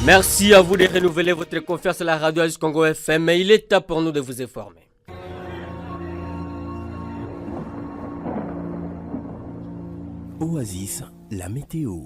Merci à vous de renouveler votre confiance à la radio Aziz Congo FM, mais il est temps pour nous de vous informer. Oasis, la météo.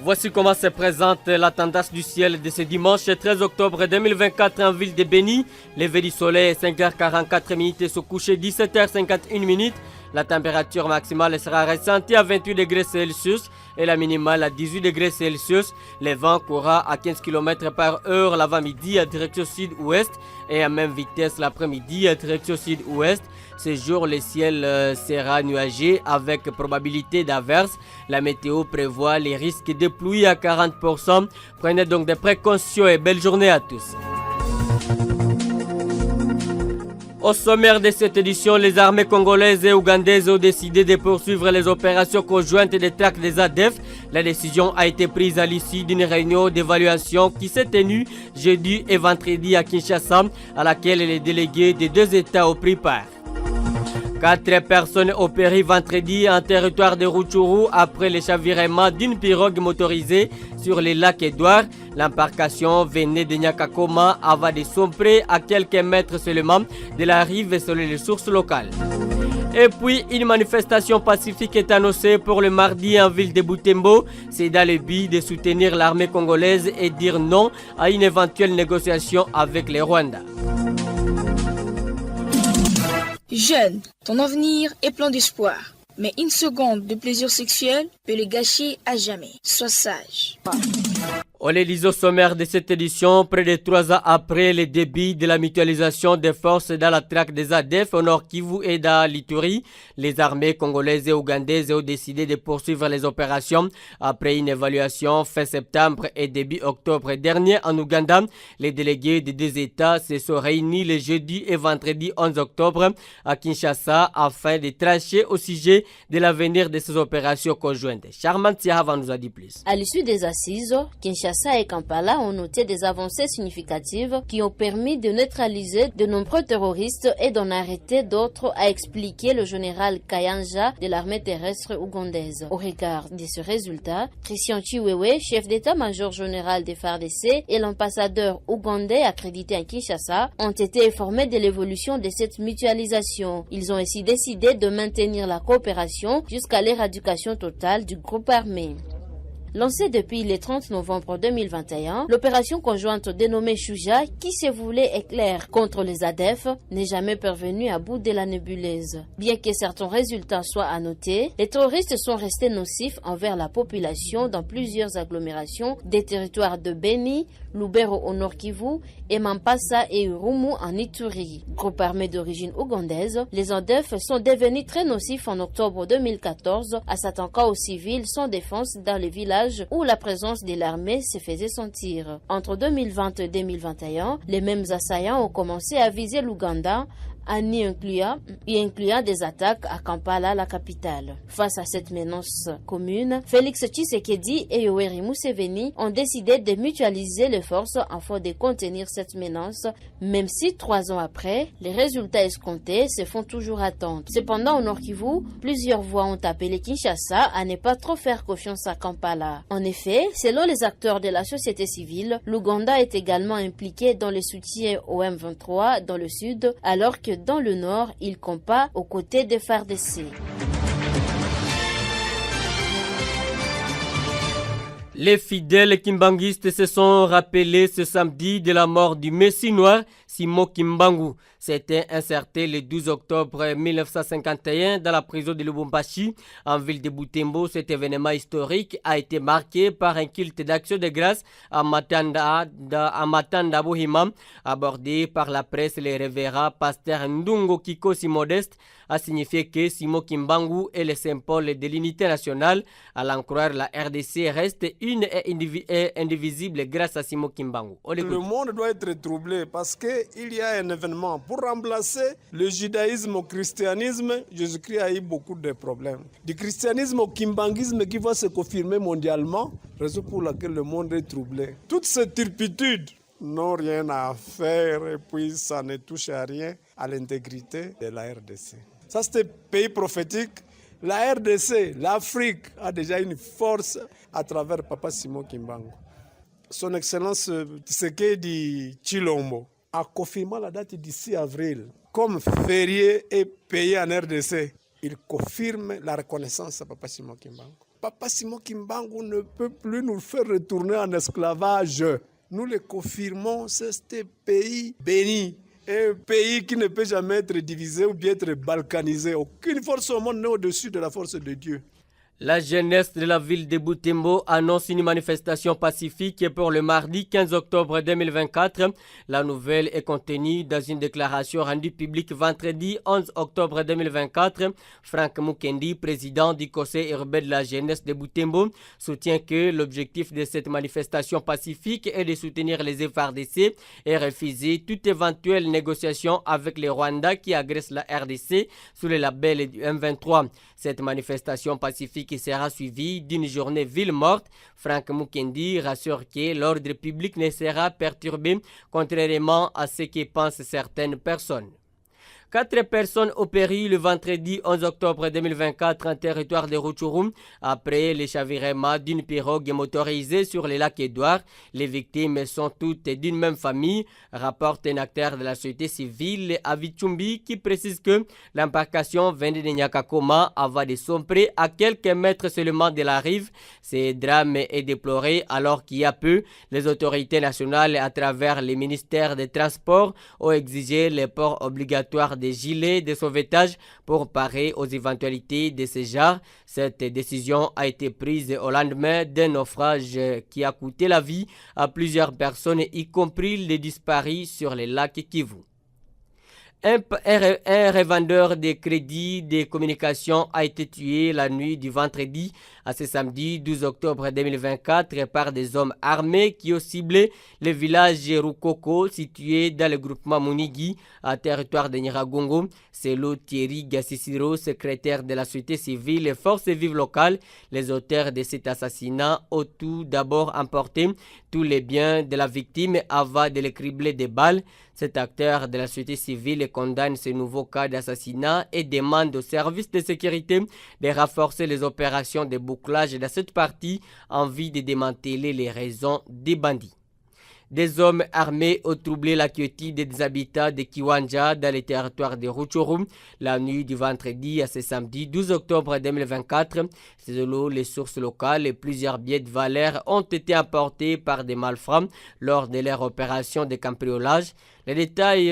Voici comment se présente la tendance du ciel de ce dimanche 13 octobre 2024 en ville de Béni. Levé du soleil 5h44 et se coucher 17h51. La température maximale sera ressentie à 28 degrés Celsius et la minimale à 18 degrés Celsius. Le vent courra à 15 km par heure l'avant-midi à direction sud-ouest et à même vitesse l'après-midi à direction sud-ouest. Ce jour, le ciel sera nuagé avec probabilité d'averse. La météo prévoit les risques de pluie à 40%. Prenez donc des précautions et belle journée à tous. Au sommaire de cette édition, les armées congolaises et ougandaises ont décidé de poursuivre les opérations conjointes de traque des ADF. La décision a été prise à l'issue d'une réunion d'évaluation qui s'est tenue jeudi et vendredi à Kinshasa, à laquelle les délégués des deux États ont pris part. 4 personnes ont péri vendredi en territoire de Rutshuru après le chavirement d'une pirogue motorisée sur le lac Édouard. L'embarcation venait de Nyakakoma avant de sombrer à quelques mètres seulement de la rive selon les sources locales. Et puis, une manifestation pacifique est annoncée pour le mardi en ville de Butembo. C'est dans le but de soutenir l'armée congolaise et dire non à une éventuelle négociation avec les Rwandais. Jeune, ton avenir est plein d'espoir. Mais une seconde de plaisir sexuel peut le gâcher à jamais. Sois sage. On les lit au sommaire de cette édition, près de 3 ans après le début de la mutualisation des forces dans la traque des ADF au Nord Kivu et dans l'Ituri, les armées congolaises et ougandaises ont décidé de poursuivre les opérations. Après une évaluation fin septembre et début octobre dernier en Ouganda, les délégués des deux États se sont réunis le jeudi et vendredi 11 octobre à Kinshasa afin de trancher au sujet de l'avenir de ces opérations conjointes. Charmant Tiahava nous a dit plus. À l'issue des assises, Kinshasa et Kampala ont noté des avancées significatives qui ont permis de neutraliser de nombreux terroristes et d'en arrêter d'autres, a expliqué le général Kayanja de l'armée terrestre ougandaise. Au regard de ce résultat, Christian Chiwewe, chef d'état-major général des FARDC et l'ambassadeur ougandais accrédité à Kinshasa ont été informés de l'évolution de cette mutualisation. Ils ont ainsi décidé de maintenir la coopération jusqu'à l'éradication totale du groupe armé. Lancée depuis le 30 novembre 2021, l'opération conjointe dénommée Shuja, qui se voulait éclair contre les ADF, n'est jamais parvenue à bout de la nébuleuse. Bien que certains résultats soient à noter, les terroristes sont restés nocifs envers la population dans plusieurs agglomérations des territoires de Beni, Lubero au Nord Kivu et Mambasa et Urumu en Ituri. Groupe armé d'origine ougandaise, les ADF sont devenus très nocifs en octobre 2014, à s'attaquant aux civils sans défense dans les villages où la présence de l'armée se faisait sentir. Entre 2020 et 2021, les mêmes assaillants ont commencé à viser l'Ouganda, y incluant des attaques à Kampala, la capitale. Face à cette menace commune, Félix Tshisekedi et Yoweri Museveni ont décidé de mutualiser les forces afin de contenir cette menace, même si 3 ans après, les résultats escomptés se font toujours attendre. Cependant, au Nord Kivu, plusieurs voix ont appelé Kinshasa à ne pas trop faire confiance à Kampala. En effet, selon les acteurs de la société civile, l'Ouganda est également impliqué dans le soutien au M23 dans le sud, alors que dans le nord, il combat aux côtés des FARDC. Les fidèles kimbanguistes se sont rappelés ce samedi de la mort du Messie noir Simon Kimbangu. C'était incerté le 12 octobre 1951 dans la prison de Lubumbashi, en ville de Butembo. Cet événement historique a été marqué par un culte d'action de grâce à Matanda Bohimam, abordé par la presse. Le révérend pasteur Ndungo Kikosi Modeste a signifié que Simon Kimbangu est le symbole de l'unité nationale. À l'en croire, la RDC reste une et indivisible grâce à Simon Kimbangu. Le monde doit être troublé parce qu'il y a un événement. Pour remplacer le judaïsme au christianisme, Jésus-Christ a eu beaucoup de problèmes. Du christianisme au kimbanguisme qui va se confirmer mondialement, raison pour laquelle le monde est troublé. Toutes ces turpitudes n'ont rien à faire et puis ça ne touche à rien à l'intégrité de la RDC. Ça, c'était pays prophétique. La RDC, l'Afrique a déjà une force à travers Papa Simon Kimbangu. Son Excellence Tshisekedi Tshilombo a confirmé la date du 6 avril comme férié et payé en RDC. Il confirme la reconnaissance à Papa Simon Kimbangu. Papa Simon Kimbangu ne peut plus nous faire retourner en esclavage. Nous le confirmons, c'est ce pays béni. Un pays qui ne peut jamais être divisé ou bien être balkanisé. Aucune force au monde n'est au-dessus de la force de Dieu. La jeunesse de la ville de Butembo annonce une manifestation pacifique pour le mardi 15 octobre 2024. La nouvelle est contenue dans une déclaration rendue publique vendredi 11 octobre 2024. Frank Mukendi, président du conseil urbain de la jeunesse de Butembo, soutient que l'objectif de cette manifestation pacifique est de soutenir les FARDC et refuser toute éventuelle négociation avec les Rwandais qui agressent la RDC sous le label du M23. Cette manifestation pacifique qui sera suivie d'une journée ville morte. Frank Mukendi rassure que l'ordre public ne sera perturbé, contrairement à ce que pensent certaines personnes. 4 personnes ont péri le vendredi 11 octobre 2024 en territoire de Rutshuru après le chavirement d'une pirogue motorisée sur le lac Édouard. Les victimes sont toutes d'une même famille, rapporte un acteur de la société civile à Vichumbi qui précise que l'embarcation venait de Nyakakoma avant de sombrer à quelques mètres seulement de la rive. Ce drame est déploré alors qu'il y a peu, les autorités nationales à travers les ministères des Transports ont exigé le port obligatoire des gilets de sauvetage pour parer aux éventualités de ce genre. Cette décision a été prise au lendemain d'un naufrage qui a coûté la vie à plusieurs personnes, y compris les disparus sur les lacs Kivu. Un revendeur de crédits de communication a été tué la nuit du vendredi à ce samedi 12 octobre 2024 par des hommes armés qui ont ciblé le village Rukoko situé dans le groupement Munigi à territoire de Nyiragongo. Selon Thierry Gassisiro, secrétaire de la société civile et forces vives locales, les auteurs de cet assassinat ont tout d'abord emporté tous les biens de la victime avant de les cribler de balles. Cet acteur de la société civile condamne ce nouveau cas d'assassinat et demande aux services de sécurité de renforcer les opérations de bouclage dans cette partie en vue de démanteler les raisons des bandits. Des hommes armés ont troublé la quiétude des habitants de Kiwanja dans les territoires de Rutshuru la nuit du vendredi à ce samedi 12 octobre 2024. Selon les sources locales, plusieurs biens de valeur ont été emportés par des malfrats lors de leur opération de cambriolage. Les détails,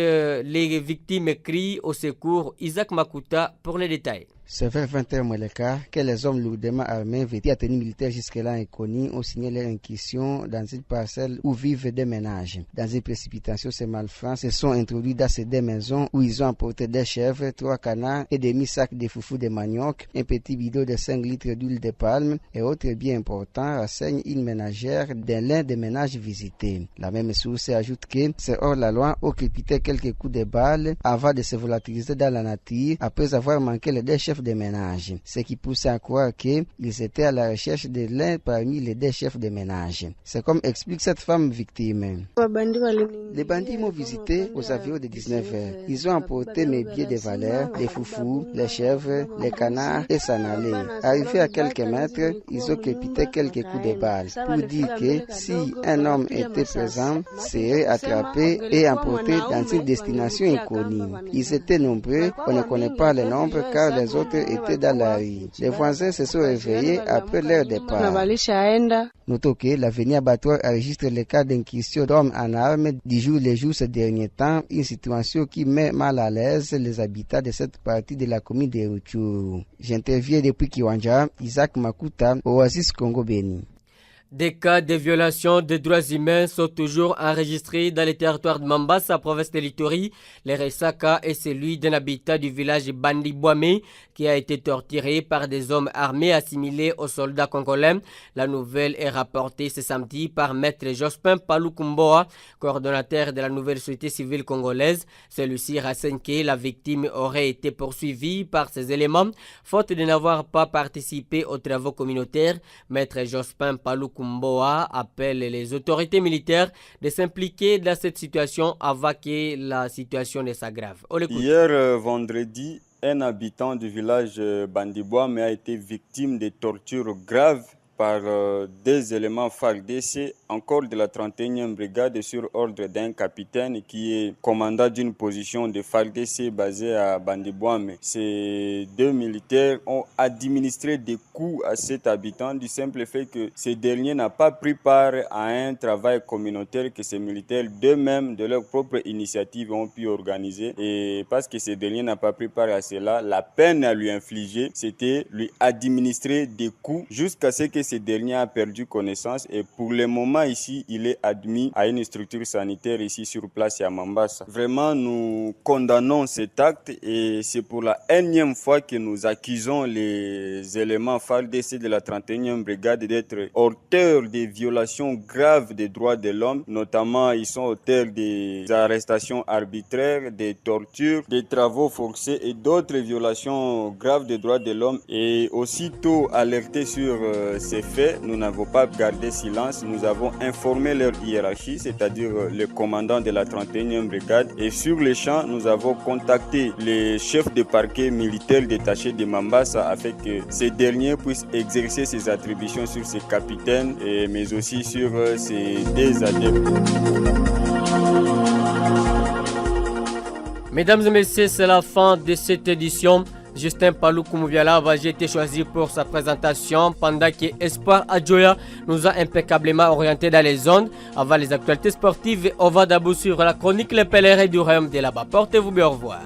les victimes crient au secours. Isaac Makuta pour les détails. C'est vers 20h moins le quart que les hommes lourdement armés vêtus à tenue militaire jusque-là inconnus ont signé leur inquisition dans une parcelle où vivent des ménages. Dans une précipitation, ces malfrats se sont introduits dans ces deux maisons où ils ont emporté des chèvres, 3 canards et demi-sacs de foufou de manioc, un petit bidon de 5 litres d'huile de palme et autres biens importants renseigne une ménagère dans l'un des ménages visités. La même source ajoute que c'est hors la loi ont crépité quelques coups de balles avant de se volatiliser dans la nature après avoir manqué les deux chefs de ménage, ce qui pousse à croire qu'ils étaient à la recherche de l'un parmi les deux chefs de ménage. C'est comme explique cette femme victime. Les bandits m'ont visité aux environs de 19h. Ils ont emporté mes billets de valeur, les foufous, les chèvres, les canards et s'en allaient. Arrivés à quelques mètres, ils ont crépité quelques coups de balles pour dire que si un homme était présent, serait attrapé et emporté dans une destination inconnue. Ils étaient nombreux, on ne connaît pas le nombre car les autres étaient dans la rue. Les voisins se sont réveillés après leur départ. Notons que l'avenir abattoir enregistre le cas d'inquisition d'hommes en armes du jour le jour ces derniers temps, une situation qui met mal à l'aise les habitants de cette partie de la commune de Rutshuru. J'interviens depuis Kiwanja, Isaac Makuta, Oasis Congo Béni. Des cas de violation des droits humains sont toujours enregistrés dans les territoires de Mambasa, province de l'Ituri. Le récent cas est celui d'un habitant du village Bandi Bouame qui a été torturé par des hommes armés assimilés aux soldats congolais. La nouvelle est rapportée ce samedi par Maître Jospin Palukumboa, coordonnateur de la nouvelle société civile congolaise. Celui-ci renseigne que la victime aurait été poursuivie par ces éléments, faute de n'avoir pas participé aux travaux communautaires. Maître Jospin Palukumboa appelle les autorités militaires de s'impliquer dans cette situation avant que la situation ne s'aggrave. Hier vendredi un habitant du village Bandibouame a été victime de tortures graves par des éléments FARDC, encore de la 31e brigade sur ordre d'un capitaine qui est commandant d'une position de FARDC basée à Bandibouame. Ces deux militaires ont administré des coups à cet habitant du simple fait que ce dernier n'a pas pris part à un travail communautaire que ces militaires d'eux-mêmes, de leur propre initiative, ont pu organiser. Et parce que ce dernier n'a pas pris part à cela, la peine à lui infliger, c'était lui administrer des coups jusqu'à ce que ce dernier a perdu connaissance. Et pour le moment ici, il est admis à une structure sanitaire ici sur place à Mambasa. Vraiment, nous condamnons cet acte et c'est pour la énième fois que nous accusons les éléments FARDC de la 31e brigade d'être auteurs des violations graves des droits de l'homme. Notamment, ils sont auteurs des arrestations arbitraires, des tortures, des travaux forcés et d'autres violations graves des droits de l'homme. Et aussitôt alertés sur ces faits, nous n'avons pas gardé silence. Nous avons informé leur hiérarchie, c'est-à-dire le commandant de la 31e brigade. Et sur le champ, nous avons contacté les chefs de parquet militaires détachés de Mambasa afin que ces derniers puissent exercer ses attributions sur ces capitaines, mais aussi sur ces deux adeptes. Mesdames et messieurs, c'est la fin de cette édition. Justin Palou Koumouviala a été choisi pour sa présentation pendant que Espoir Adjoya nous a impeccablement orientés dans les ondes. Avant les actualités sportives, on va d'abord sur la chronique Les Pèlerins du Royaume de là-bas. Portez-vous bien, au revoir.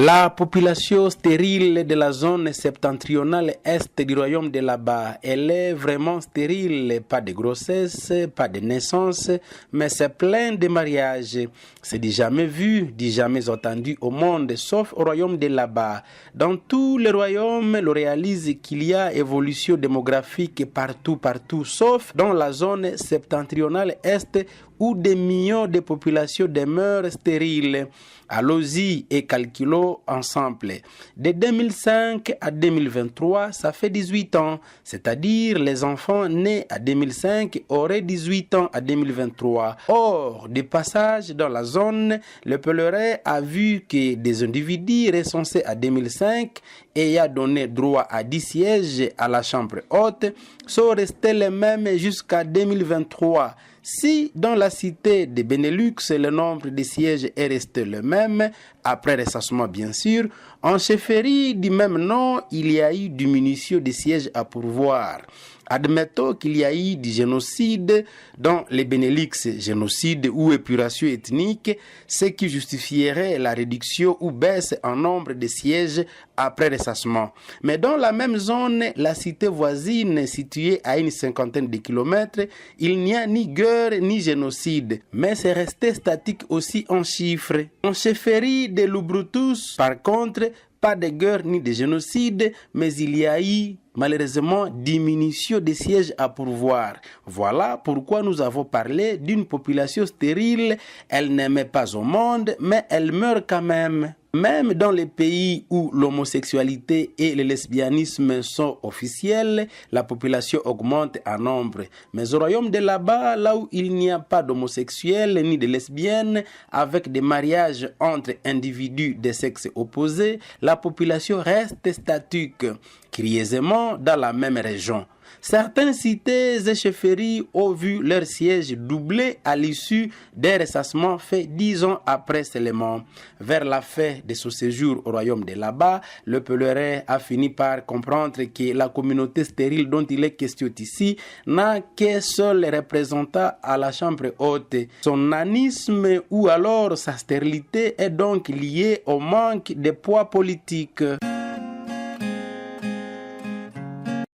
La population stérile de la zone septentrionale est du royaume de là-bas, elle est vraiment stérile, pas de grossesse, pas de naissance, mais c'est plein de mariages. C'est du jamais vu, du jamais entendu au monde, sauf au royaume de là-bas. Dans tous les royaumes, l'on réalise qu'il y a évolution démographique partout, sauf dans la zone septentrionale est où des millions de populations demeurent stériles. Allons-y et calculons ensemble. De 2005 à 2023, ça fait 18 ans. C'est-à-dire les enfants nés à 2005 auraient 18 ans à 2023. Or, de passage dans la zone, le pèlerin a vu que des individus recensés à 2005 et a donné droit à 10 sièges à la chambre haute sont restés les mêmes jusqu'à 2023. Si dans la cité de Benelux, le nombre de sièges est resté le même, après recensement bien sûr, en chefferie du même nom, il y a eu diminution des sièges à pourvoir. Admettons qu'il y a eu du génocide dans les Benelux, génocide ou épuration ethnique, ce qui justifierait la réduction ou baisse en nombre de sièges après recensement. Mais dans la même zone, la cité voisine située à une cinquantaine de kilomètres, il n'y a ni guerre ni génocide, mais c'est resté statique aussi en chiffres. En chefferie de Lubrutus, par contre, pas de guerre ni de génocide, mais il y a eu malheureusement diminution des sièges à pourvoir. Voilà pourquoi nous avons parlé d'une population stérile. Elle n'aimait pas au monde, mais elle meurt quand même. Même dans les pays où l'homosexualité et le lesbianisme sont officiels, la population augmente en nombre. Mais au royaume de là-bas, là où il n'y a pas d'homosexuels ni de lesbiennes, avec des mariages entre individus de sexe opposé, la population reste statique, curieusement dans la même région. Certaines cités et chefferies ont vu leur siège doublé à l'issue d'un recensement fait 10 ans après seulement. Vers la fin de son séjour au royaume de là-bas, le pèlerin a fini par comprendre que la communauté stérile dont il est question ici n'a qu'un seul représentant à la chambre haute. Son nanisme ou alors sa stérilité est donc liée au manque de poids politique.